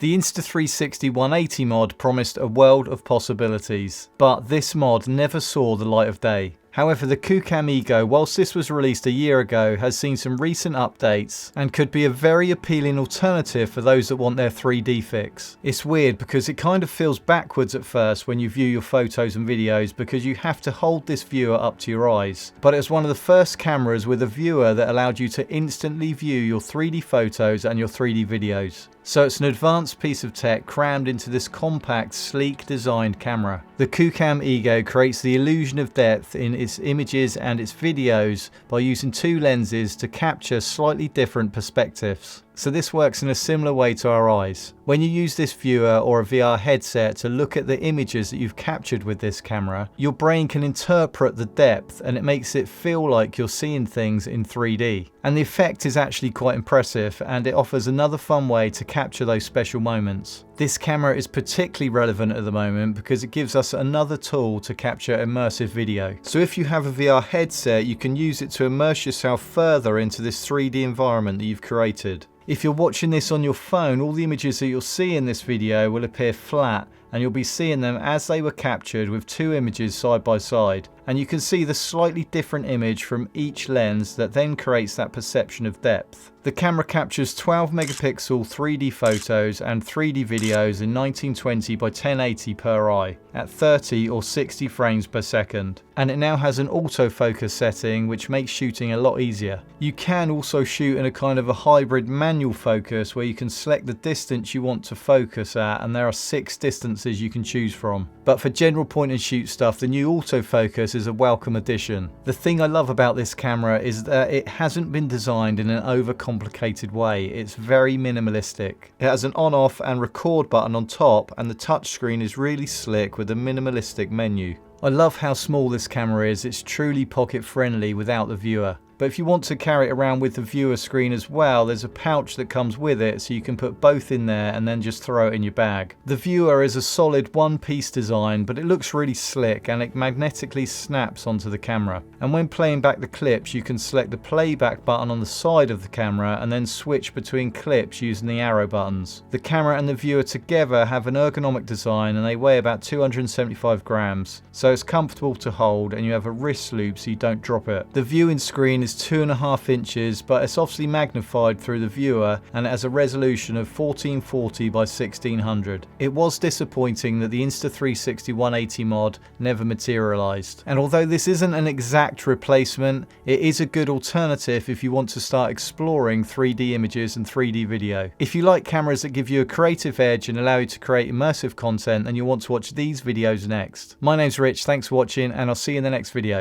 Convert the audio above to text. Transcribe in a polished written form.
The Insta360 180 mod promised a world of possibilities, but this mod never saw the light of day. However, the QooCam Ego, whilst this was released a year ago, has seen some recent updates and could be a very appealing alternative for those that want their 3D fix. It's weird because it kind of feels backwards at first when you view your photos and videos because you have to hold this viewer up to your eyes. But it was one of the first cameras with a viewer that allowed you to instantly view your 3D photos and your 3D videos. So it's an advanced piece of tech crammed into this compact, sleek designed camera. The QooCam Ego creates the illusion of depth in its images and its videos by using two lenses to capture slightly different perspectives. So this works in a similar way to our eyes. When you use this viewer or a VR headset to look at the images that you've captured with this camera, your brain can interpret the depth and it makes it feel like you're seeing things in 3D. And the effect is actually quite impressive and it offers another fun way to capture those special moments. This camera is particularly relevant at the moment because it gives us another tool to capture immersive video. So if you have a VR headset, you can use it to immerse yourself further into this 3D environment that you've created. If you're watching this on your phone, all the images that you'll see in this video will appear flat and you'll be seeing them as they were captured with two images side by side. And you can see the slightly different image from each lens that then creates that perception of depth. The camera captures 12 megapixel 3D photos and 3D videos in 1920 by 1080 per eye at 30 or 60 frames per second. And it now has an autofocus setting which makes shooting a lot easier. You can also shoot in a kind of a hybrid manual focus where you can select the distance you want to focus at and there are 6 distances you can choose from. But for general point and shoot stuff, the new autofocus is a welcome addition. The thing I love about this camera is that it hasn't been designed in an overcomplicated way. It's very minimalistic. It has an on, off and record button on top and the touchscreen is really slick with a minimalistic menu. I love how small this camera is. It's truly pocket friendly without the viewer. But if you want to carry it around with the viewer screen as well, there's a pouch that comes with it so you can put both in there and then just throw it in your bag. The viewer is a solid one-piece design, but it looks really slick and it magnetically snaps onto the camera. And when playing back the clips, you can select the playback button on the side of the camera and then switch between clips using the arrow buttons. The camera and the viewer together have an ergonomic design and they weigh about 275 grams, so it's comfortable to hold and you have a wrist loop so you don't drop it. The viewing screen is 2.5 inches, but it's obviously magnified through the viewer and it has a resolution of 1440 by 1600. It was disappointing that the Insta360 180 mod never materialized. And although this isn't an exact replacement, it is a good alternative if you want to start exploring 3D images and 3D video. If you like cameras that give you a creative edge and allow you to create immersive content, then you'll want to watch these videos next. My name's Rich, thanks for watching and I'll see you in the next video.